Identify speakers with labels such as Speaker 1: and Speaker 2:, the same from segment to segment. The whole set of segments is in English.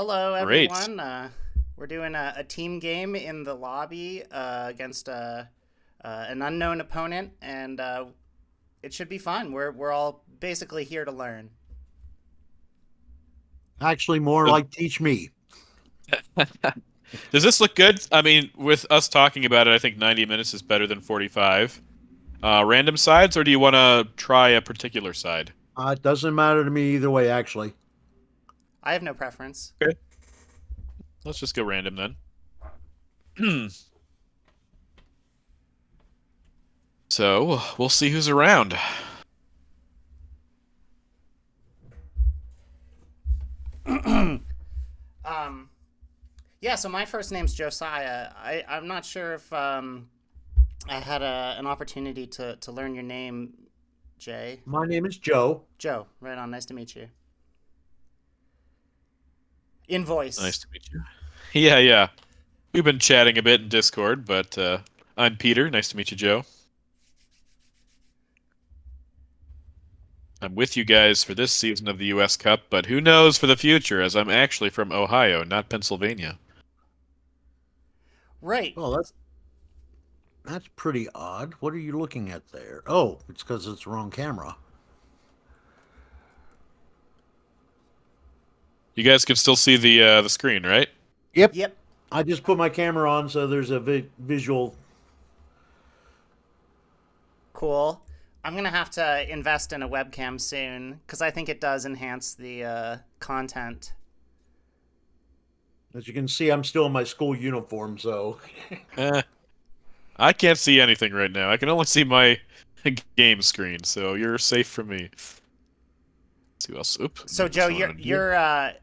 Speaker 1: Hello,
Speaker 2: Great.
Speaker 1: everyone. We're doing a team game in the lobby against an unknown opponent, and it should be fun. We're all basically here to learn.
Speaker 3: Actually, more
Speaker 2: Does
Speaker 3: like teach me.
Speaker 2: does this look good? I mean, with us talking about it, I think 90 minutes is better than 45. Random sides, or do you want to try a particular side?
Speaker 3: It doesn't matter to me either way, actually.
Speaker 1: I have no preference.
Speaker 2: Okay, let's just go random then. So we'll see who's around.
Speaker 1: Um, yeah. So my first name's Josiah. I'm not sure if I had an opportunity to learn your name, Jay.
Speaker 3: My name is Joe.
Speaker 1: Joe. Right on. Nice to meet you. In
Speaker 2: Nice
Speaker 1: voice.
Speaker 2: to meet you. Yeah, yeah. We've been chatting a bit in Discord, but I'm Peter. Nice to meet you, Joe. I'm with you guys for this season of the US Cup, but who knows for the future, as I'm actually from Ohio, not Pennsylvania.
Speaker 1: Right.
Speaker 3: Oh, that's pretty odd. What are you looking at there? Oh, it's because it's the wrong camera.
Speaker 2: You guys can still see the screen, right?
Speaker 3: Yep.
Speaker 1: Yep.
Speaker 3: I just put my camera on so there's a visual.
Speaker 1: Cool. I'm gonna have to invest in a webcam soon because I think it does enhance the content.
Speaker 3: As you can see, I'm still in my school uniform, so
Speaker 2: Eh, I can't see anything right now. I can only see my game screen, so you're safe from me. Let's see who else. Oop,
Speaker 1: So Joe,
Speaker 2: microphone on here.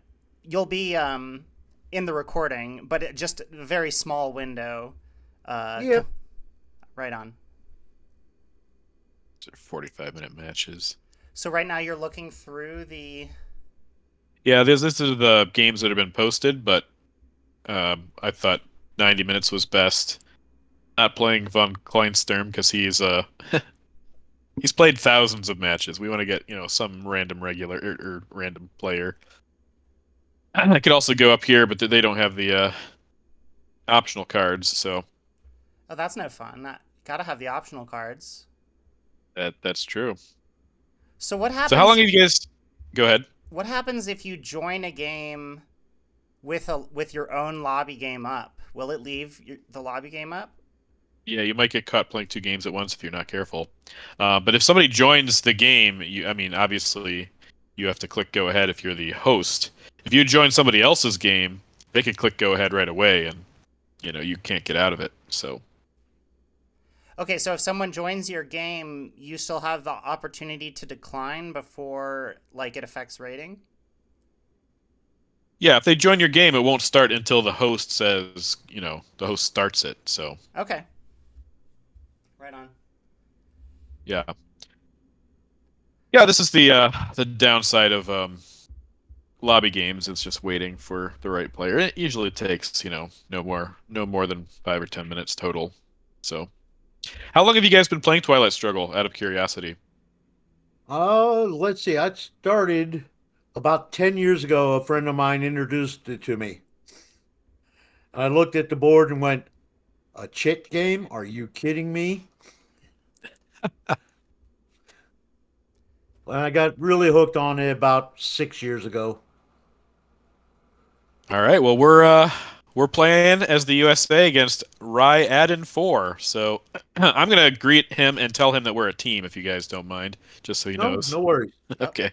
Speaker 1: you'll be in the recording, but just a very small window. Uh,
Speaker 3: yep.
Speaker 1: right on.
Speaker 2: 45-minute matches.
Speaker 1: So right now you're looking through the.
Speaker 2: Yeah, this is the games that have been posted, but I thought 90 minutes was best. Not playing von Kleinsturm because he's played thousands of matches. We want to get some random regular or random player. I could also go up here, but they don't have the optional cards, so
Speaker 1: Oh, that's no fun. Gotta have the optional cards.
Speaker 2: that's true.
Speaker 1: So
Speaker 2: So how long have you guys? Go ahead.
Speaker 1: what happens if you join a game with your own lobby game up? Will it leave the lobby game up?
Speaker 2: Yeah, you might get caught playing two games at once if you're not careful. But if somebody joins the game, I mean, obviously, you have to click go ahead if you're the host. If you join somebody else's game, they can click go ahead right away, and you can't get out of it. So
Speaker 1: Okay, so if someone joins your game, you still have the opportunity to decline before like it affects rating.
Speaker 2: yeah, if they join your game, it won't start until the host says, the host starts it. So
Speaker 1: Okay. Right on.
Speaker 2: yeah, yeah, this is the downside of lobby games. It's just waiting for the right player. It usually takes, no more than 5 or 10 minutes total. So, how long have you guys been playing Twilight Struggle? Out of curiosity.
Speaker 3: Let's see. I started about 10 years ago. A friend of mine introduced it to me. I looked at the board and went, "A chit game? Are you kidding me?" And I got really hooked on it about 6 years ago.
Speaker 2: All right. Well, we're playing as the USA against Rye Adden 4. So I'm gonna greet him and tell him that we're a team, if you guys don't mind, just so he
Speaker 3: No,
Speaker 2: knows.
Speaker 3: no worries.
Speaker 1: Oh,
Speaker 2: Okay.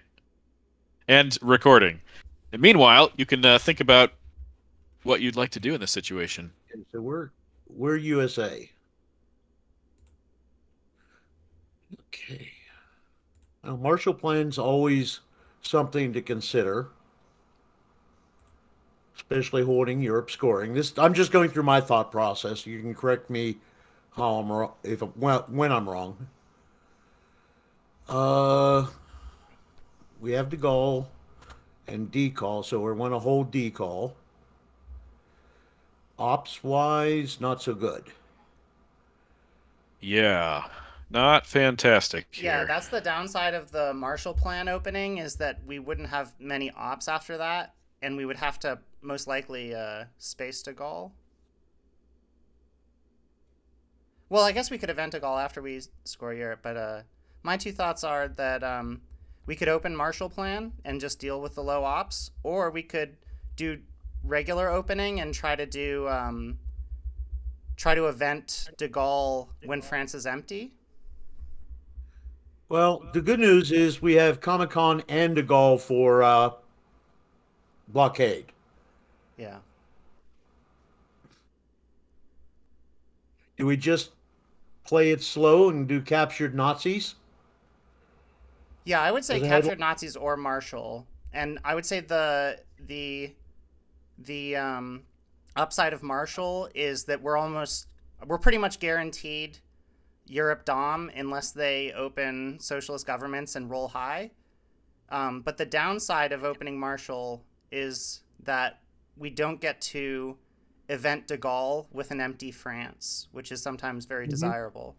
Speaker 2: And recording. And meanwhile, you can think about what you'd like to do in this situation.
Speaker 3: Okay, so we're USA. Okay. Now, Marshall Plan's always something to consider, especially holding Europe scoring. This I'm just going through my thought process. You can correct me how I'm wrong if when I'm wrong. Uh, we have the goal and decall, so we want to hold decall. Ops wise, not so good.
Speaker 2: Yeah. Not fantastic
Speaker 1: yeah,
Speaker 2: here.
Speaker 1: that's the downside of the Marshall Plan opening is that we wouldn't have many ops after that. and we would have to most likely space de Gaulle. Well, I guess we could event de Gaulle after we score Europe, but my two thoughts are that we could open Marshall Plan and just deal with the low ops, or we could do regular opening and try to event de Gaulle when France is empty.
Speaker 3: Well, the good news is we have Comic Con and De Gaulle for blockade.
Speaker 1: Yeah.
Speaker 3: Do we just play it slow and do captured Nazis
Speaker 1: Yeah, I would say
Speaker 3: as a headline?
Speaker 1: captured Nazis or Marshall, and I would say the upside of Marshall is that we're pretty much guaranteed Europe Dom unless they open socialist governments and roll high. But the downside of opening Marshall is that we don't get to event de Gaulle with an empty France, which is sometimes very
Speaker 3: Mhm.
Speaker 1: desirable.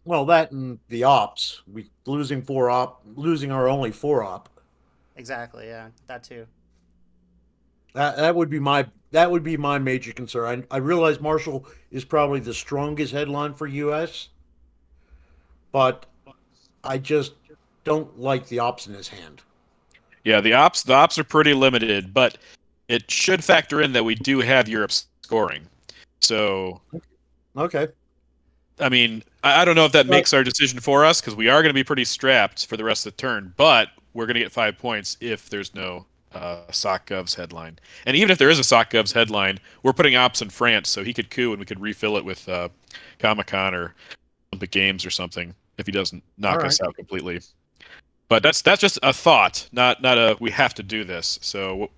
Speaker 3: Well, that and the ops. We losing our only four op.
Speaker 1: Exactly, yeah, that too.
Speaker 3: That would be my major concern. I realize Marshall is probably the strongest headline for U.S., but I just don't like the ops in his hand.
Speaker 2: Yeah, the ops are pretty limited, but it should factor in that we do have Europe scoring. So,
Speaker 3: Okay,
Speaker 2: I mean, I don't know if that
Speaker 3: but
Speaker 2: makes our decision for us because we are going to be pretty strapped for the rest of the turn, but we're going to get 5 points if there's no Sock Gov's headline. And even if there is a Sock Gov's headline, we're putting ops in France, so he could coup and we could refill it with Comic Con or Olympic Games or something if he doesn't
Speaker 3: all
Speaker 2: knock
Speaker 3: right.
Speaker 2: us out completely. But that's just a thought, not a we have to do this. So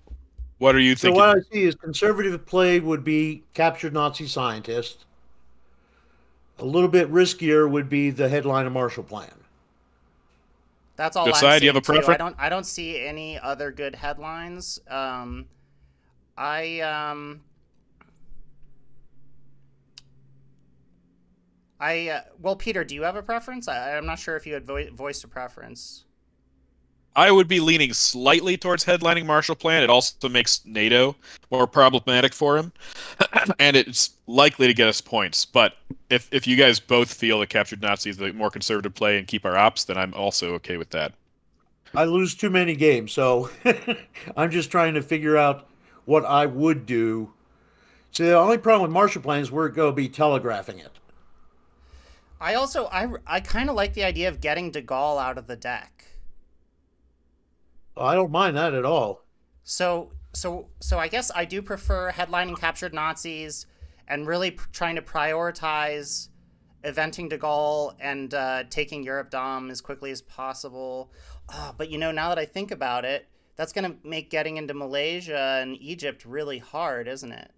Speaker 2: what are you
Speaker 3: So what
Speaker 2: thinking?
Speaker 3: I see is conservative play would be captured Nazi scientist. A little bit riskier would be the headline of Marshall Plan.
Speaker 1: That's all I'm
Speaker 2: Josiah, do you have
Speaker 1: seeing
Speaker 2: a
Speaker 1: too.
Speaker 2: preference?
Speaker 1: I don't see any other good headlines. I well, Peter, do you have a preference? I'm not sure if you had voiced a preference.
Speaker 2: I would be leaning slightly towards headlining Marshall Plan. It also makes NATO more problematic for him, and it's likely to get us points. But if you guys both feel that captured Nazi is the more conservative play and keep our ops, then I'm also okay with that.
Speaker 3: I lose too many games, so I'm just trying to figure out what I would do. See, the only problem with Marshall Plan is we're going to be telegraphing it.
Speaker 1: I kind of like the idea of getting De Gaulle out of the deck.
Speaker 3: I don't mind that at all.
Speaker 1: So I guess I do prefer headlining captured Nazis and really trying to prioritize eventing De Gaulle and taking Europe Dom as quickly as possible. But now that I think about it, that's going to make getting into Malaysia and Egypt really hard, isn't it?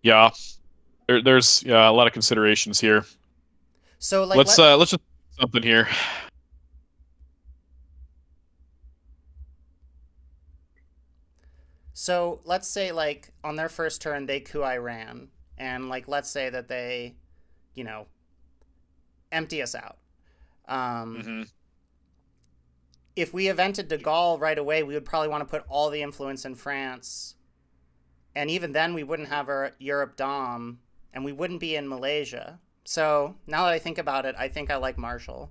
Speaker 2: Yeah, there's a lot of considerations here.
Speaker 1: So like
Speaker 2: Let's just something here.
Speaker 1: let's say like on their first turn they coup Iran, and like let's say that they, you know, empty us out. Um,
Speaker 2: Hmm.
Speaker 1: if we evented De Gaulle right away, we would probably want to put all the influence in France, and even then we wouldn't have our Europe Dom, and we wouldn't be in Malaysia. So now that I think about it, I think I like Marshall.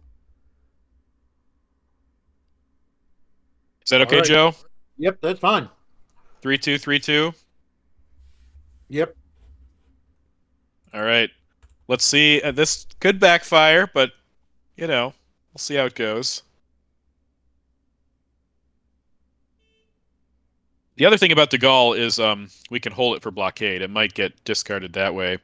Speaker 2: Is that
Speaker 3: All
Speaker 2: okay,
Speaker 3: right.
Speaker 2: Joe?
Speaker 3: Yep, that's fine.
Speaker 2: 3-2, 3-2.
Speaker 3: Yep.
Speaker 2: All right. Let's see. This could backfire, but we'll see how it goes. The other thing about De Gaulle is we can hold it for blockade. It might get discarded that way,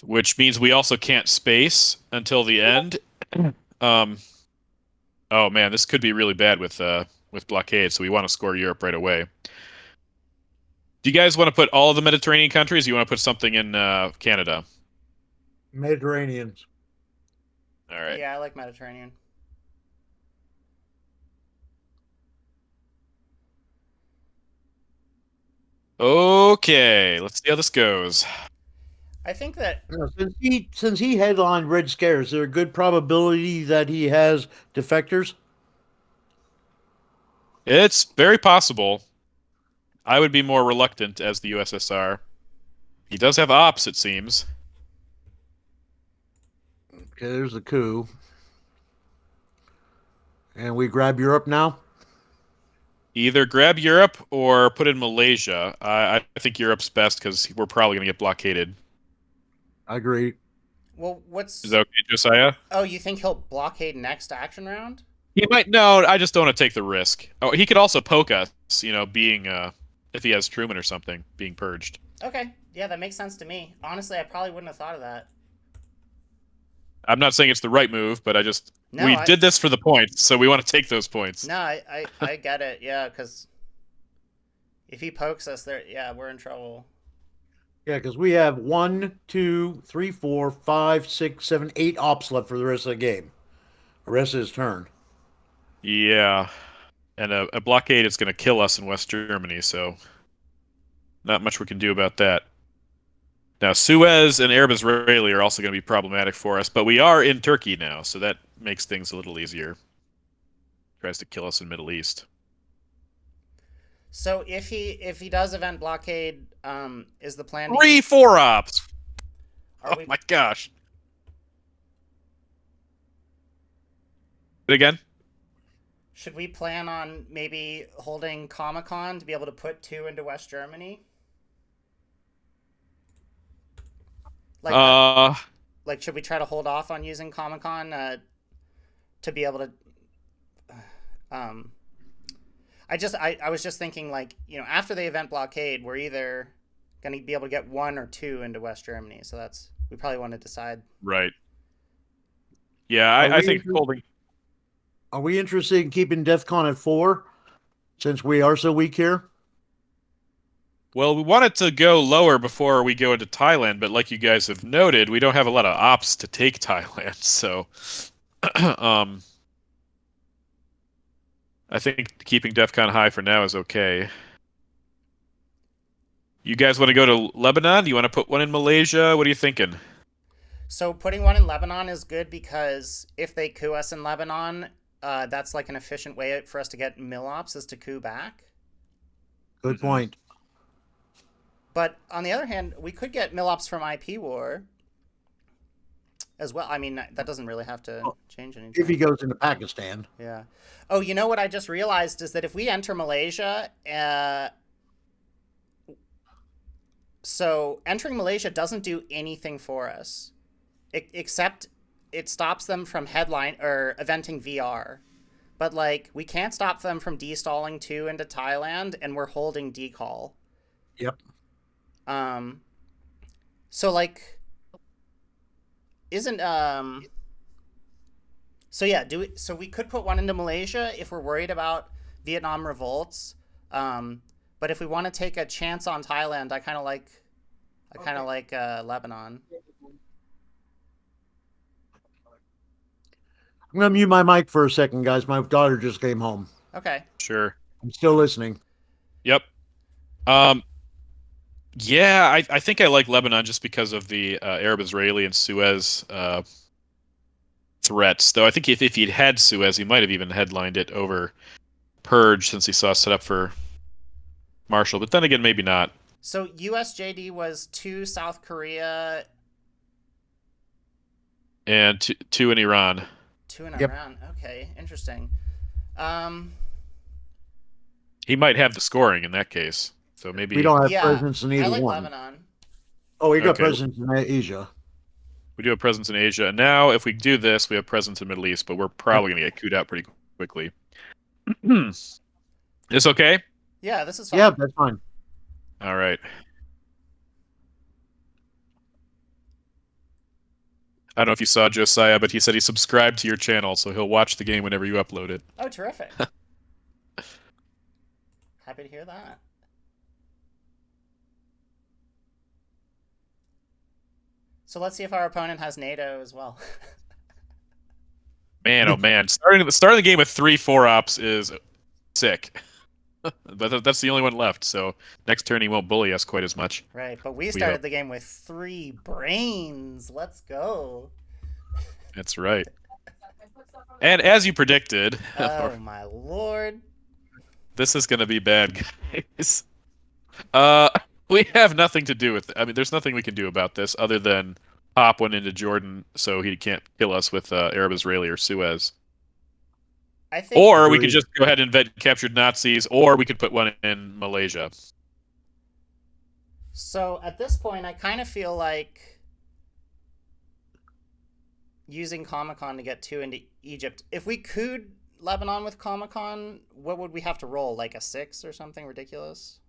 Speaker 2: which means we also can't space until the end. Um, oh man, this could be really bad with blockade. So we want to score Europe right away. Do you guys want to put all of the Mediterranean countries? Or you want to put something in Canada?
Speaker 3: Mediterraneans.
Speaker 2: All right.
Speaker 1: Yeah, I like Mediterranean.
Speaker 2: Okay, let's see how this goes.
Speaker 1: I think that
Speaker 3: Since he headlined Red Scare, is there a good probability that he has defectors?
Speaker 2: It's very possible. I would be more reluctant as the USSR. He does have ops, it seems.
Speaker 3: Okay, there's the coup. And we grab Europe now?
Speaker 2: Either grab Europe or put in Malaysia. I think Europe's best because we're probably going to get blockaded.
Speaker 3: I agree.
Speaker 1: well,
Speaker 2: Is
Speaker 1: what's
Speaker 2: that okay, Josiah?
Speaker 1: oh, you think he'll blockade next action round?
Speaker 2: He might. No, I just don't want to take the risk. Oh, he could also poke us, being if he has Truman or something, being purged.
Speaker 1: Okay, yeah, that makes sense to me. Honestly, I probably wouldn't have thought of that.
Speaker 2: I'm not saying it's the right move, but
Speaker 1: No,
Speaker 2: we
Speaker 1: I
Speaker 2: did this for the points, so we want to take those points.
Speaker 1: no, I get it. Yeah, because if he pokes us, there, yeah, we're in trouble.
Speaker 3: Yeah, because we have 1, 2, 3, 4, 5, 6, 7, 8 ops left for the rest of the game. The rest of his turn.
Speaker 2: Yeah, and a blockade is going to kill us in West Germany, so not much we can do about that. Now, Suez and Arab Israeli are also going to be problematic for us, but we are in Turkey now, so that makes things a little easier. Tries to kill us in Middle East.
Speaker 1: So if he does event blockade, is the plan to
Speaker 2: Three
Speaker 1: use,
Speaker 2: four ops.
Speaker 1: are
Speaker 2: Oh
Speaker 1: we
Speaker 2: my gosh. Again?
Speaker 1: should we plan on maybe holding Comic Con to be able to put 2 into West Germany? Like like should we try to hold off on using Comic Con to be able to um I was just thinking, like, after the event blockade, we're either going to be able to get 1 or 2 into West Germany. So we probably want to decide.
Speaker 2: Right. Yeah,
Speaker 3: Are
Speaker 2: I
Speaker 3: we
Speaker 2: think
Speaker 3: inter-
Speaker 2: holding.
Speaker 3: Are we interested in keeping DEF CON at 4 since we are so weak here?
Speaker 2: Well, we wanted to go lower before we go into Thailand, but like you guys have noted, we don't have a lot of ops to take Thailand, so um I think keeping DEF CON high for now is okay. You guys want to go to Lebanon? Do you want to put one in Malaysia? What are you thinking?
Speaker 1: So putting 1 in Lebanon is good because if they coup us in Lebanon, that's like an efficient way for us to get Milops is to coup back.
Speaker 3: Good point.
Speaker 1: But on the other hand, we could get Milops from IP War as well. I mean, that doesn't really have to change anything.
Speaker 3: If he goes into Pakistan.
Speaker 1: Yeah. Oh, you know what I just realized is that if we enter Malaysia, so entering Malaysia doesn't do anything for us, except it stops them from headline or eventing VR. But like, we can't stop them from destalling 2 into Thailand, and we're holding decall.
Speaker 3: Yep.
Speaker 1: So like, isn't So yeah, so we could put 1 into Malaysia if we're worried about Vietnam revolts. But if we want to take a chance on Thailand, I kind of like Lebanon.
Speaker 3: I'm going to mute my mic for a second, guys. My daughter just came home.
Speaker 1: Okay.
Speaker 2: Sure.
Speaker 3: I'm still listening.
Speaker 2: Yep. Yeah, I think I like Lebanon just because of the Arab Israeli and Suez threats. Though I think if he'd had Suez, he might have even headlined it over Purge since he saw set up for Marshall. But then again, maybe not.
Speaker 1: So USJD was 2 South Korea
Speaker 2: And two in Iran.
Speaker 1: 2 in
Speaker 3: Yep.
Speaker 1: Iran. Okay, interesting.
Speaker 2: He might have the scoring in that case. So maybe
Speaker 3: We don't have
Speaker 1: Yeah,
Speaker 3: presence in
Speaker 1: I
Speaker 3: either
Speaker 1: like
Speaker 3: one.
Speaker 1: Lebanon.
Speaker 3: Oh, we got
Speaker 2: Okay.
Speaker 3: presence in Asia.
Speaker 2: we do have presence in Asia. And now, if we do this, we have presence in the Middle East, but we're probably going to get cooed out pretty quickly. This okay?
Speaker 1: Yeah, this is fine.
Speaker 3: Yeah, that's fine.
Speaker 2: All right. I don't know if you saw Josiah, but he said he subscribed to your channel, so he'll watch the game whenever you upload it.
Speaker 1: Oh, terrific. Happy to hear that. So let's see if our opponent has NATO as well.
Speaker 2: Man, oh man. Starting the game with 3 4 ops is sick. But that's the only one left. So next turn he won't bully us quite as much.
Speaker 1: Right, but we
Speaker 2: We
Speaker 1: started
Speaker 2: hope.
Speaker 1: the game with 3 brains. Let's go.
Speaker 2: That's right. And as you predicted,
Speaker 1: Oh my lord.
Speaker 2: this is going to be bad, guys. Uh, we have nothing to do with it. I mean, there's nothing we can do about this other than pop one into Jordan so he can't kill us with Arab Israeli or Suez.
Speaker 1: I think
Speaker 2: Or we could
Speaker 3: Agreed.
Speaker 2: just go ahead and invent captured Nazis, or we could put one in Malaysia.
Speaker 1: so. At this point, I kind of feel like using Comic Con to get 2 into Egypt. If we could Lebanon with Comic Con, what would we have to roll? Like a 6 or something ridiculous?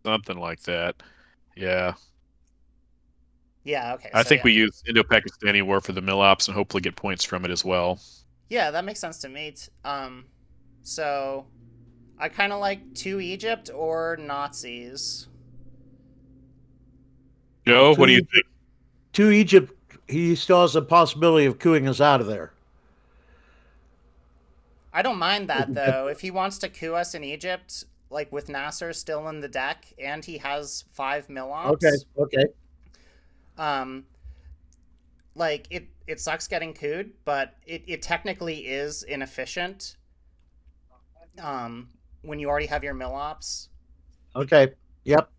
Speaker 2: Something like that. Yeah.
Speaker 1: Yeah, okay.
Speaker 2: I
Speaker 1: So
Speaker 2: think
Speaker 1: yeah.
Speaker 2: we use Indo-Pakistani War for the mill ops and hopefully get points from it as well.
Speaker 1: Yeah, that makes sense to me. So I kind of like 2 Egypt or Nazis.
Speaker 2: Joe,
Speaker 3: Well,
Speaker 2: what do you think?
Speaker 3: To Egypt, he still has the possibility of cooing us out of there.
Speaker 1: I don't mind that though. If he wants to coup us in Egypt, like with Nasser still in the deck, and he has 5 mill
Speaker 3: Okay,
Speaker 1: ops,
Speaker 3: okay.
Speaker 1: um, like it sucks getting cooed, but it technically is inefficient. When you already have your mill ops.
Speaker 3: Okay. Yep.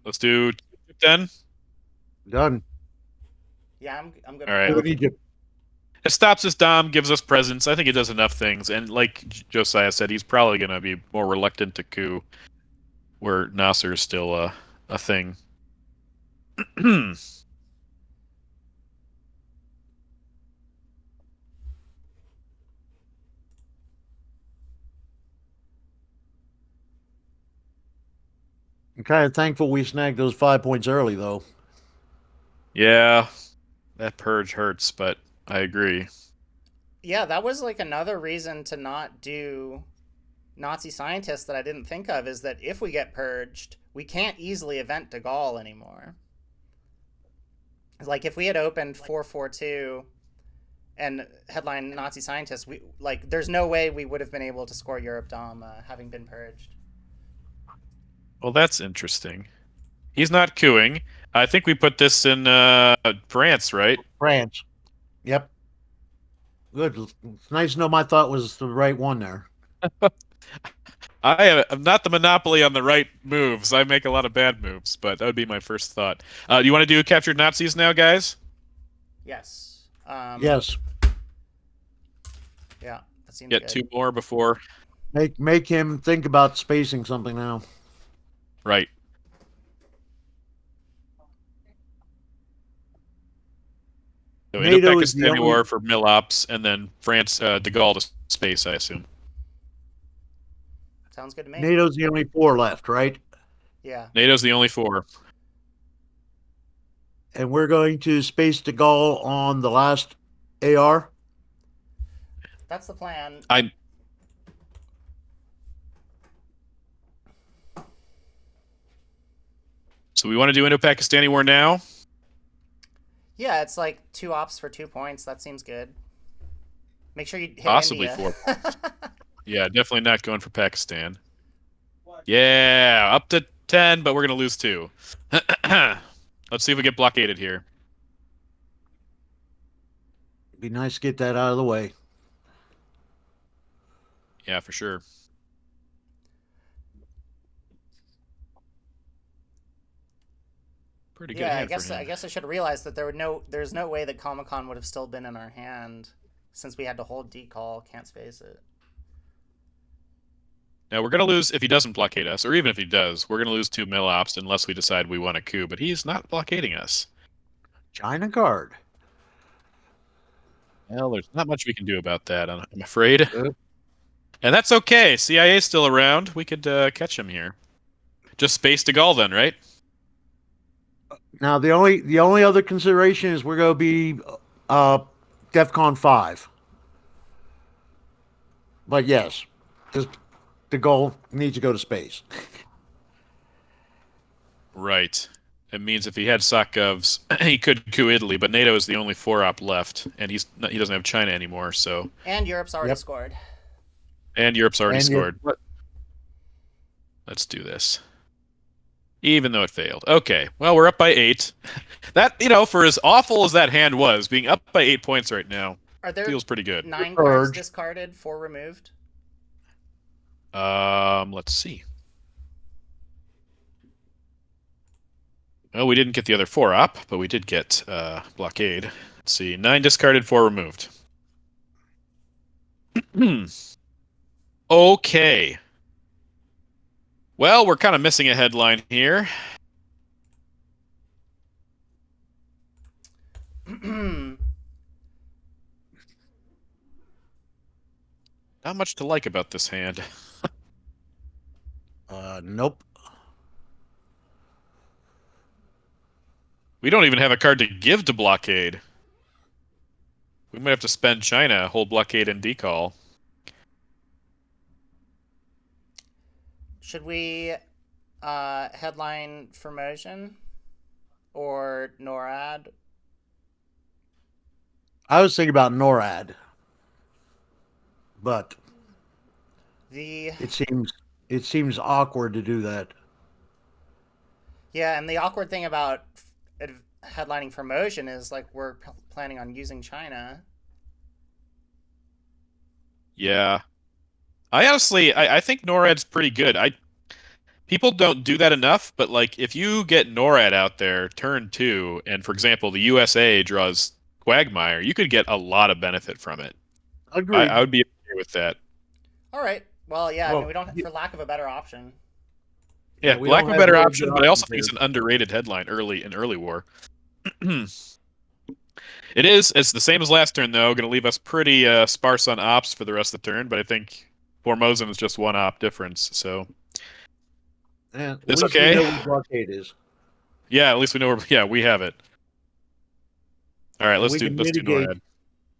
Speaker 2: Let's do 10.
Speaker 3: Done.
Speaker 1: Yeah, I'm good.
Speaker 2: All right.
Speaker 3: Go to Egypt.
Speaker 2: It stops us Dom, gives us presence. I think it does enough things. And like Josiah said, he's probably going to be more reluctant to coup, where Nasser is still a thing.
Speaker 3: I'm kind of thankful we snagged those 5 points early, though.
Speaker 2: Yeah, that purge hurts, but I agree.
Speaker 1: Yeah, that was like another reason to not do Nazi scientists that I didn't think of is that if we get purged, we can't easily event de Gaulle anymore. Like if we had opened 442 and headline Nazi scientists, we like there's no way we would have been able to score Europe Dom having been purged.
Speaker 2: Well, that's interesting. He's not cooing. I think we put this in France, right?
Speaker 3: France. Yep. Good. It's nice to know my thought was the right one there.
Speaker 2: I'm not the monopoly on the right moves. I make a lot of bad moves, but that would be my first thought. Do you want to do captured Nazis now, guys?
Speaker 1: Yes.
Speaker 3: Yes.
Speaker 1: Yeah, that seems
Speaker 2: Get
Speaker 1: good.
Speaker 2: 2 more before.
Speaker 3: Make him think about spacing something now.
Speaker 2: Right. So
Speaker 3: NATO is the
Speaker 2: Indo-Pakistani
Speaker 3: only
Speaker 2: War for mill ops, and then France, de Gaulle to space, I assume.
Speaker 1: Sounds good to me.
Speaker 3: NATO's the only 4 left, right?
Speaker 1: Yeah.
Speaker 2: NATO's the only 4.
Speaker 3: And we're going to space de Gaulle on the last AR.
Speaker 1: That's the plan.
Speaker 2: So we want to do Indo-Pakistani War now?
Speaker 1: Yeah, it's like 2 ops for 2 points. That seems good. Make sure you hit
Speaker 2: Possibly
Speaker 1: India.
Speaker 2: 4. Yeah, definitely not going for Pakistan. Yeah, up to 10, but we're going to lose 2. Let's see if we get blockaded here.
Speaker 3: Be nice to get that out of the way.
Speaker 2: Yeah, for sure. Pretty good
Speaker 1: Yeah,
Speaker 2: hand for
Speaker 1: I
Speaker 2: him.
Speaker 1: guess I should have realized that there's no way that Comic Con would have still been in our hand since we had to hold decall, can't space it.
Speaker 2: Now we're going to lose if he doesn't blockade us, or even if he does, we're going to lose 2 mill ops unless we decide we want a coup, but he's not blockading us.
Speaker 3: China guard.
Speaker 2: Well, there's not much we can do about that, I'm afraid. And that's okay. CIA's still around. We could catch him here. Just space de Gaulle then, right?
Speaker 3: Now the only other consideration is we're going to be DEFCON 5. But yes, just the goal needs to go to space.
Speaker 2: Right. It means if he had Sakovs, he could coup Italy, but NATO is the only 4-op left, and he doesn't have China anymore, so...
Speaker 1: And Europe's already
Speaker 3: Yep.
Speaker 1: scored.
Speaker 2: And Europe's already
Speaker 3: And
Speaker 2: scored. Let's do this. Even though it failed. Okay, well, we're up by 8. That, for as awful as that hand was, being up by 8 points right now
Speaker 1: Are there
Speaker 2: feels pretty good.
Speaker 1: 9
Speaker 3: Purge.
Speaker 1: cards discarded, 4 removed?
Speaker 2: Let's see. Well, we didn't get the other 4 up, but we did get blockade. Let's see. 9 discarded, 4 removed. Okay. Well, we're kind of missing a headline here. Not much to like about this hand.
Speaker 3: Nope.
Speaker 2: We don't even have a card to give to blockade. We might have to spend China, hold blockade and decall.
Speaker 1: Should we headline Formosan or NORAD?
Speaker 3: I was thinking about NORAD, but it seems awkward to do that.
Speaker 1: Yeah, and the awkward thing about headlining Formosan is like we're planning on using China.
Speaker 2: Yeah. I think NORAD's pretty good. People don't do that enough, but like if you get NORAD out there turn 2, and for example the USA draws Quagmire, you could get a lot of benefit from it.
Speaker 3: Agreed.
Speaker 2: I would be okay with that.
Speaker 1: All right. Well, yeah.
Speaker 3: Well,
Speaker 1: I mean, we don't, for lack of a better option.
Speaker 2: Yeah,
Speaker 3: we
Speaker 2: lack
Speaker 3: don't
Speaker 2: of a
Speaker 3: have
Speaker 2: better
Speaker 3: really
Speaker 2: option,
Speaker 3: good
Speaker 2: but I also
Speaker 3: options
Speaker 2: think it's
Speaker 3: here.
Speaker 2: an underrated headline in early war. It's the same as last turn though, going to leave us pretty sparse on ops for the rest of the turn, but I think Formosan is just 1 op difference, so
Speaker 3: At
Speaker 2: it's
Speaker 3: least
Speaker 2: okay.
Speaker 3: we know what blockade is.
Speaker 2: Yeah, at least we know we have it. All right, let's do
Speaker 3: mitigate.
Speaker 2: NORAD.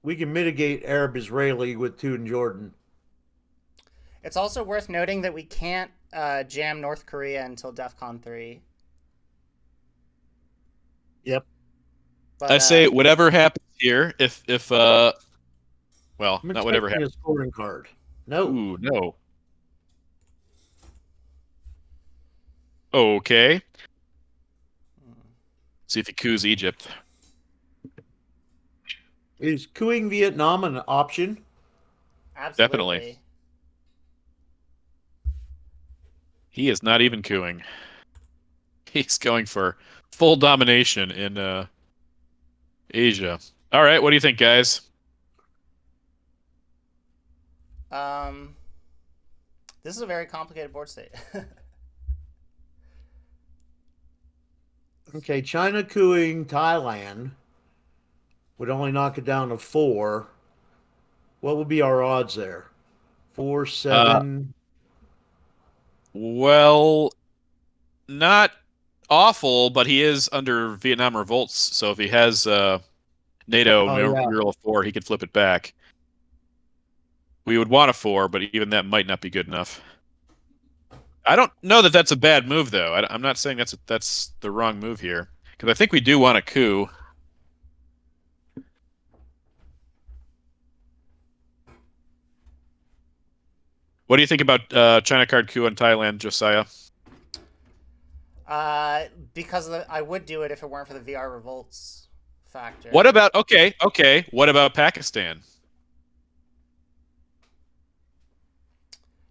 Speaker 3: We can mitigate Arab-Israeli with 2 in Jordan.
Speaker 1: It's also worth noting that we can't jam North Korea until DEFCON 3.
Speaker 3: Yep.
Speaker 1: But,
Speaker 2: I say whatever happens here, if well,
Speaker 3: I'm
Speaker 2: not whatever
Speaker 3: expecting
Speaker 2: happens.
Speaker 3: a scoring card. No.
Speaker 2: Ooh, no. Okay. See if he coups Egypt.
Speaker 3: Is cooing Vietnam an option?
Speaker 1: absolutely.
Speaker 2: Definitely. He is not even cooing. He's going for full domination in Asia. All right, what do you think, guys?
Speaker 1: This is a very complicated board state.
Speaker 3: Okay, China cooing Thailand would only knock it down to 4. What would be our odds there? 4, 7.
Speaker 2: Well, not awful, but he is under Vietnam revolts, so if he has NATO mural of 4, he could flip it back. We would want a 4, but even that might not be good enough. I don't know that that's a bad move, though. I'm not saying that's the wrong move here, because I think we do want a coup. What do you think about China card coup on Thailand, Josiah?
Speaker 1: Because I would do it if it weren't for the VR revolts factor.
Speaker 2: What about okay? What about Pakistan?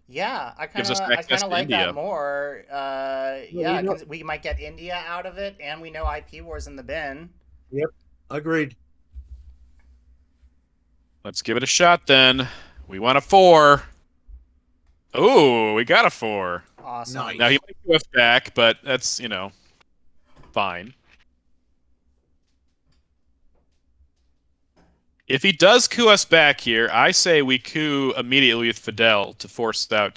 Speaker 1: Yeah, I kind
Speaker 2: Gives us
Speaker 1: of
Speaker 2: access to
Speaker 1: like
Speaker 2: India.
Speaker 1: that more.
Speaker 3: Yeah,
Speaker 1: because we might get India out of it, and we know IP War's in the bin.
Speaker 3: Yep, agreed.
Speaker 2: Let's give it a shot then. We want a 4. Oh, we got a 4.
Speaker 1: Awesome.
Speaker 3: Nice.
Speaker 2: Now he might go us back, but that's fine. If he does coup us back here, I say we coup immediately with Fidel to force out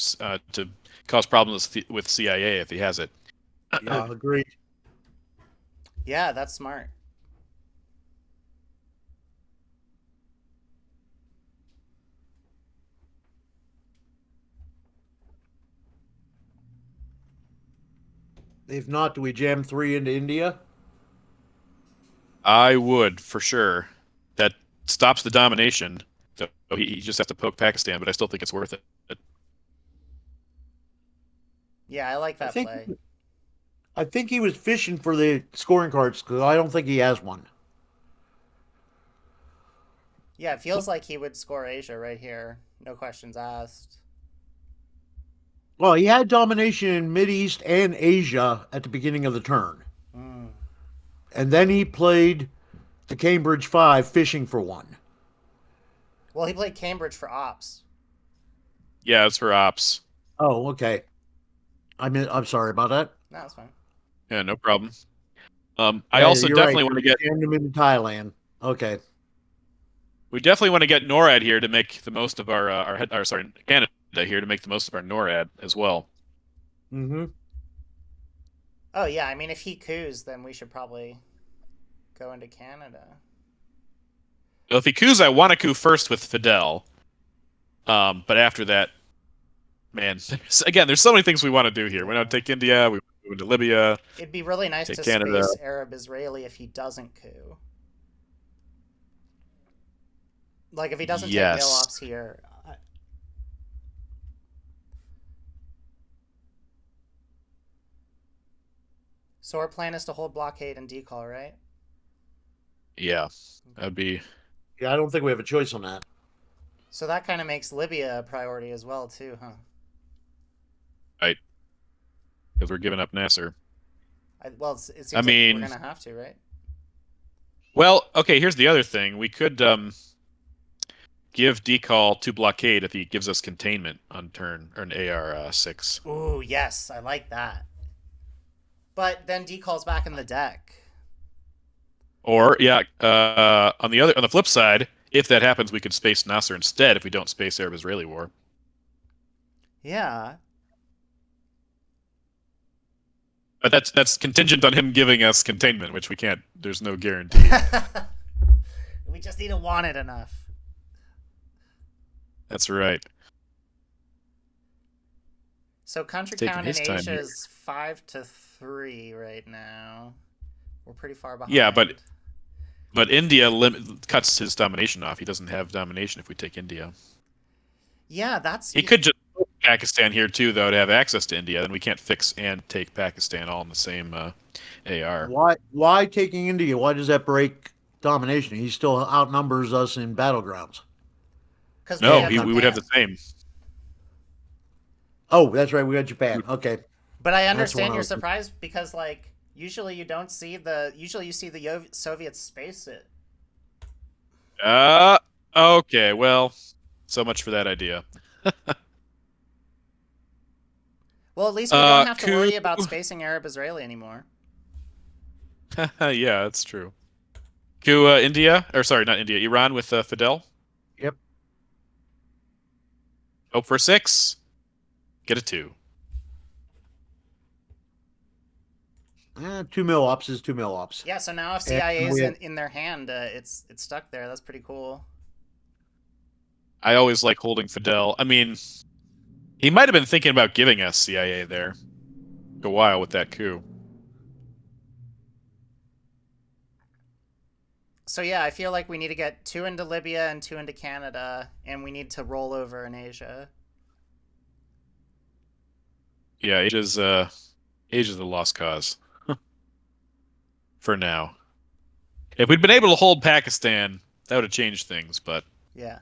Speaker 2: to cause problems with CIA if he has it.
Speaker 3: Yeah, agreed.
Speaker 1: Yeah, that's smart.
Speaker 3: If not, do we jam 3 into India?
Speaker 2: I would, for sure. That stops the domination. So he just has to poke Pakistan, but I still think it's worth it.
Speaker 1: Yeah, I like
Speaker 3: I
Speaker 1: that
Speaker 3: think
Speaker 1: play.
Speaker 3: I think he was fishing for the scoring cards because I don't think he has one.
Speaker 1: Yeah, it feels like he would score Asia right here. No questions asked.
Speaker 3: Well, he had domination in Mid East and Asia at the beginning of the turn,
Speaker 1: Mm.
Speaker 3: and then he played the Cambridge Five, fishing for one.
Speaker 1: Well, he played Cambridge for ops.
Speaker 2: Yeah, it's for ops.
Speaker 3: Oh, okay. I'm sorry about that.
Speaker 1: No, that's fine.
Speaker 2: Yeah, no problem. I
Speaker 3: Yeah,
Speaker 2: also
Speaker 3: you're right.
Speaker 2: definitely want to get
Speaker 3: Jammed him in Thailand. Okay.
Speaker 2: we definitely want to get NORAD here to make the most of our sorry, Canada here to make the most of our NORAD as well.
Speaker 3: Mm-hmm.
Speaker 1: Oh yeah, I mean if he coups, then we should probably go into Canada.
Speaker 2: Well, if he coups, I want to coup first with Fidel. But after that, man, there's so many things we want to do here. We want to take India, we want to go into Libya,
Speaker 1: It'd be really nice
Speaker 2: take
Speaker 1: to
Speaker 2: Canada.
Speaker 1: space Arab Israeli if he doesn't coup. Like if he doesn't take mill
Speaker 2: Yes.
Speaker 1: ops here. So our plan is to hold blockade and decall, right?
Speaker 2: Yeah. That'd be
Speaker 3: Yeah, I don't think we have a choice on that.
Speaker 1: So that kind of makes Libya a priority as well, too, huh?
Speaker 2: right. Because we're giving up Nasser.
Speaker 1: Well, it
Speaker 2: I
Speaker 1: seems like we're
Speaker 2: mean,
Speaker 1: gonna have to, right?
Speaker 2: well, okay, here's the other thing. We could give decall to blockade if he gives us containment on turn or an AR 6.
Speaker 1: Ooh, yes, I like that. But then decall's back in the deck.
Speaker 2: Or yeah, on the flip side, if that happens, we could space Nasser instead if we don't space Arab-Israeli war.
Speaker 1: Yeah.
Speaker 2: But that's contingent on him giving us containment, which we can't. There's no guarantee.
Speaker 1: We just need to want it enough.
Speaker 2: That's right.
Speaker 1: So country
Speaker 2: Taking
Speaker 1: count in
Speaker 2: his time
Speaker 1: Asia
Speaker 2: here.
Speaker 1: is 5-3 right now. We're pretty far behind.
Speaker 2: Yeah, but India cuts his domination off. He doesn't have domination if we take India.
Speaker 1: Yeah, that's
Speaker 2: He could just put Pakistan here too, though, to have access to India. Then we can't fix and take Pakistan all in the same AR.
Speaker 3: Why taking India? Why does that break domination? He still outnumbers us in battlegrounds.
Speaker 1: because they
Speaker 2: No,
Speaker 1: have
Speaker 2: we would have the
Speaker 1: Japan.
Speaker 2: same.
Speaker 3: Oh, that's right. We got Japan. Okay.
Speaker 1: But I
Speaker 3: That's the one
Speaker 1: understand
Speaker 3: I
Speaker 1: you're
Speaker 3: was-
Speaker 1: surprised because like usually you don't see the usually you see the Soviets space it.
Speaker 2: Okay. Well, so much for that idea.
Speaker 1: Well, at least we don't have to
Speaker 2: coup.
Speaker 1: worry about spacing Arab Israeli anymore.
Speaker 2: Yeah, that's true. Coup India, or sorry, not India, Iran with Fidel.
Speaker 3: Yep.
Speaker 2: Hope for a 6. Get a 2.
Speaker 3: 2 mil ops is 2 mil ops.
Speaker 1: Yeah, so now if
Speaker 3: And
Speaker 1: CIA is
Speaker 3: we have-
Speaker 1: in their hand, it's stuck there. That's pretty cool.
Speaker 2: I always like holding Fidel. I mean, he might have been thinking about giving us CIA there a while with that coup.
Speaker 1: So yeah, I feel like we need to get 2 into Libya and 2 into Canada, and we need to roll over in Asia.
Speaker 2: Yeah, Asia's a lost cause for now. If we'd been able to hold Pakistan, that would have changed things. But
Speaker 1: Yeah.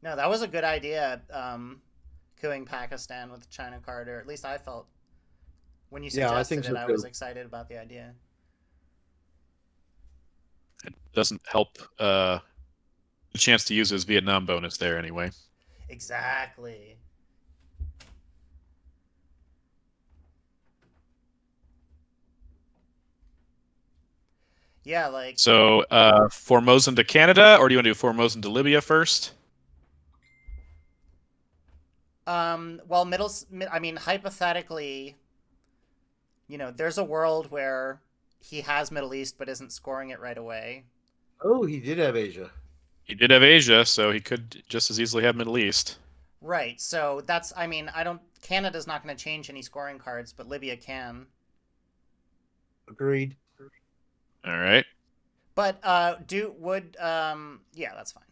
Speaker 1: No, that was a good idea. Cooing Pakistan with China card, or at least I felt when you
Speaker 3: Yeah, I
Speaker 1: suggested
Speaker 3: think so
Speaker 1: it, I was
Speaker 3: too.
Speaker 1: excited about the idea.
Speaker 2: it doesn't help the chance to use his Vietnam bonus there anyway.
Speaker 1: Exactly. Yeah, like
Speaker 2: So Formosan to Canada, or do you want to do Formosan to Libya first?
Speaker 1: well, I mean, hypothetically, there's a world where he has Middle East but isn't scoring it right away.
Speaker 3: Oh, he did have Asia.
Speaker 2: He did have Asia, so he could just as easily have Middle East.
Speaker 1: Right. So that's I mean, Canada's not going to change any scoring cards, but Libya can.
Speaker 3: Agreed.
Speaker 2: All right.
Speaker 1: But yeah, that's fine.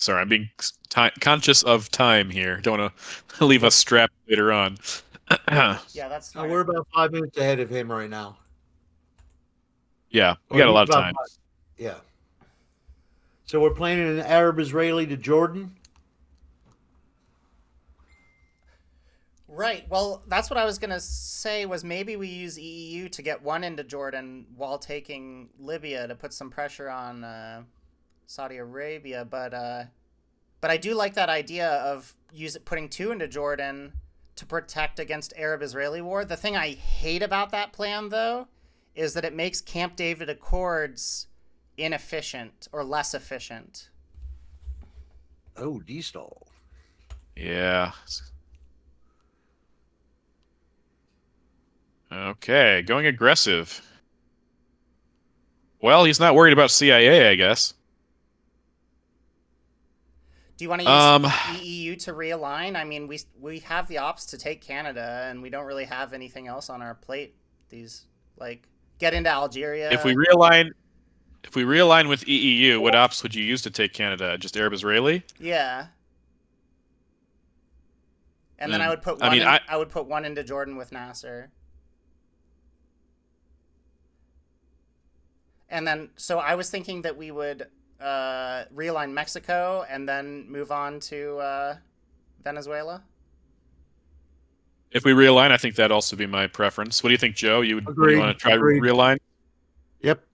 Speaker 2: Sorry, I'm being conscious of time here. Don't want to leave us strapped later on.
Speaker 1: Yeah, that's
Speaker 3: Now
Speaker 1: smart.
Speaker 3: we're about 5 minutes ahead of him right now.
Speaker 2: Yeah, we
Speaker 3: Or
Speaker 2: got a
Speaker 3: he's
Speaker 2: lot of
Speaker 3: about
Speaker 2: time.
Speaker 3: Yeah. So we're planning an Arab-Israeli to Jordan.
Speaker 1: Right. Well, that's what I was gonna say. Was maybe we use EEU to get one into Jordan while taking Libya to put some pressure on Saudi Arabia. But I do like that idea of putting two into Jordan to protect against Arab-Israeli war. The thing I hate about that plan, though, is that it makes Camp David Accords inefficient or less efficient.
Speaker 3: Oh, D-stall.
Speaker 2: Yeah. Okay, going aggressive. Well, he's not worried about CIA, I guess.
Speaker 1: Do you want to use EEU to realign? I mean, we have the ops to take Canada, and we don't really have anything else on our plate. Get into Algeria.
Speaker 2: If we realign with EEU, what ops would you use to take Canada? Just Arab Israeli?
Speaker 1: Yeah. And then I would put I would put one into Jordan with Nasser. And then so I was thinking that we would realign Mexico and then move on to Venezuela.
Speaker 2: If we realign, I think that'd also be my preference. What do you think, Joe? You want to try realign?
Speaker 3: Yep.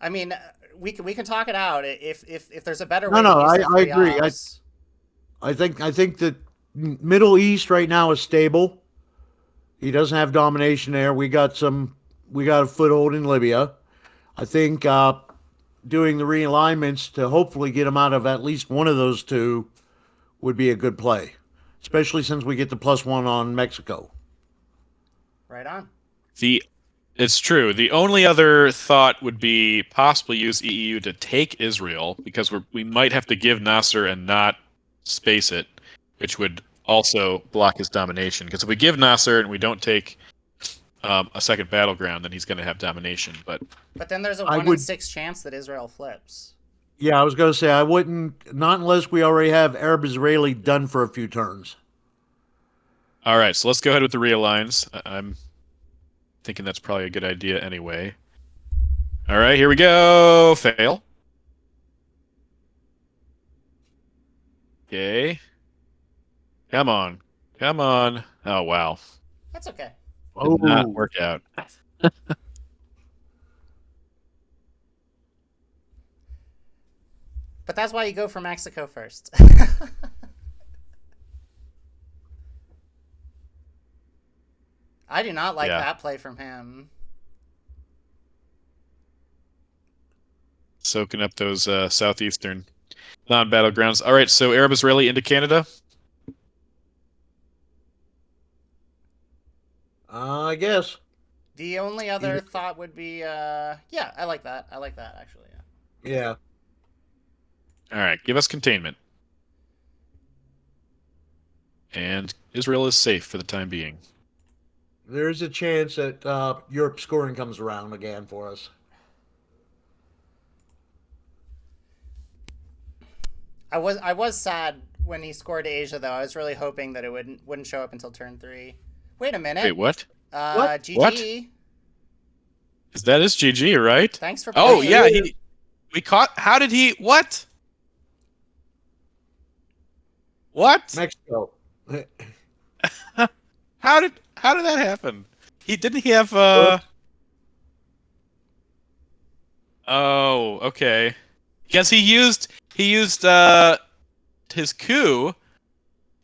Speaker 1: I mean, we can talk it out if there's a better
Speaker 3: No,
Speaker 1: way.
Speaker 3: no,
Speaker 1: to use
Speaker 3: I agree. I think that Middle East right now is stable. He doesn't have domination there. We got a foothold in Libya. I think doing the realignments to hopefully get him out of at least one of those two would be a good play, especially since we get the +1 on Mexico.
Speaker 1: Right on.
Speaker 2: It's true. The only other thought would be possibly use EEU to take Israel, because we might have to give Nasser and not space it, which would also block his domination. Because if we give Nasser and we don't take a second battleground, then he's going to have domination. But
Speaker 1: then there's a 1 in 6 chance that Israel flips.
Speaker 3: Yeah, I was going to say I wouldn't, not unless we already have Arab-Israeli done for a few turns.
Speaker 2: All right, so let's go ahead with the realigns. I'm thinking that's probably a good idea anyway. All right, here we go. Fail. Okay. Come on. Come on. Oh, wow.
Speaker 1: That's okay.
Speaker 2: Did not work out.
Speaker 1: But that's why you go for Mexico first. I do not like that play from him.
Speaker 2: Soaking up those southeastern non-battlegrounds. All right, so Arab-Israeli into Canada?
Speaker 3: I guess.
Speaker 1: The only other thought would be, yeah, I like that. I like that, actually, yeah.
Speaker 3: Yeah.
Speaker 2: All right, give us containment. And Israel is safe for the time being.
Speaker 3: There's a chance that Europe scoring comes around again for us.
Speaker 1: I was sad when he scored Asia, though. I was really hoping that it wouldn't show up until turn 3. Wait a minute.
Speaker 2: Wait, what?
Speaker 3: What?
Speaker 1: GG.
Speaker 2: What? That is GG, right?
Speaker 1: Thanks for
Speaker 2: playing. Oh, yeah, we caught... How did he... What? What?
Speaker 3: Mexico.
Speaker 2: How did that happen? Didn't he have Oh, okay. Because he used his coup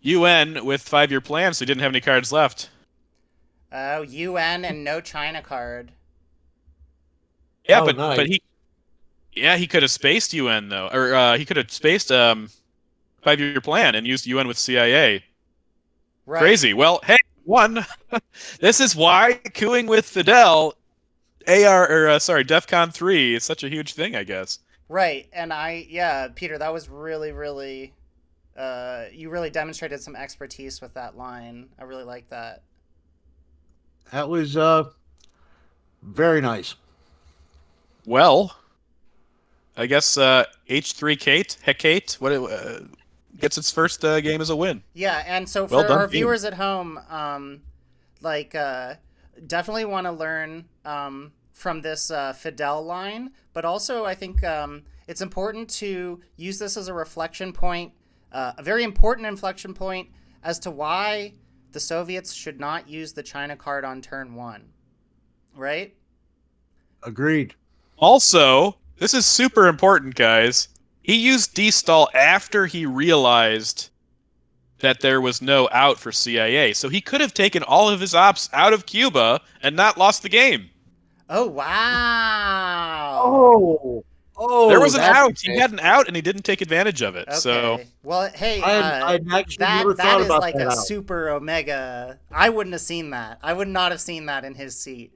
Speaker 2: UN with 5-year plan, so he didn't have any cards left.
Speaker 1: Oh, UN and no China card.
Speaker 2: Yeah,
Speaker 3: Oh,
Speaker 2: but
Speaker 3: nice.
Speaker 2: he could have spaced UN though, or he could have spaced 5-year plan and used UN with CIA.
Speaker 1: Right.
Speaker 2: Crazy. Well, hey, one. This is why cooing with Fidel, DEFCON 3 is such a huge thing, I guess.
Speaker 1: Right, and Peter, that was really, really, you really demonstrated some expertise with that line. I really like that.
Speaker 3: That was very nice.
Speaker 2: Well, I guess H3 Kate, Hecate, gets its first game as a win.
Speaker 1: Yeah, and so
Speaker 2: Well
Speaker 1: for
Speaker 2: done,
Speaker 1: our
Speaker 2: team.
Speaker 1: viewers at home, like definitely want to learn from this Fidel line, but also I think it's important to use this as a reflection point, a very important inflection point as to why the Soviets should not use the China card on turn one, right?
Speaker 3: Agreed.
Speaker 2: Also, this is super important, guys. He used D-stall after he realized that there was no out for CIA, so he could have taken all of his ops out of Cuba and not lost the game.
Speaker 1: Oh wow.
Speaker 3: Oh,
Speaker 2: There
Speaker 3: oh,
Speaker 2: was an
Speaker 3: that's
Speaker 2: out. He had an out, and he didn't take advantage of it. So
Speaker 1: Okay. Well, hey,
Speaker 3: I'd actually never
Speaker 1: that
Speaker 3: thought
Speaker 1: is
Speaker 3: about
Speaker 1: like
Speaker 3: that
Speaker 1: a
Speaker 3: out.
Speaker 1: super omega. I wouldn't have seen that. I would not have seen that in his seat.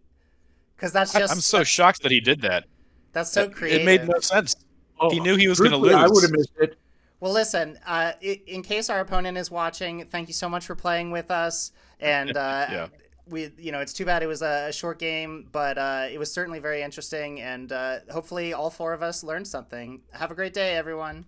Speaker 1: Because that's just
Speaker 2: I'm so shocked that he did that.
Speaker 1: that's so
Speaker 2: It made no
Speaker 1: creative.
Speaker 2: sense.
Speaker 3: Oh,
Speaker 2: He knew he was going to
Speaker 3: truthfully, I would have
Speaker 2: lose.
Speaker 3: missed it.
Speaker 1: Well, listen, in case our opponent is watching, thank you so much for playing with us. And
Speaker 2: Yeah.
Speaker 1: it's too bad it was a short game, but it was certainly very interesting. And hopefully all four of us learned something. Have a great day, everyone.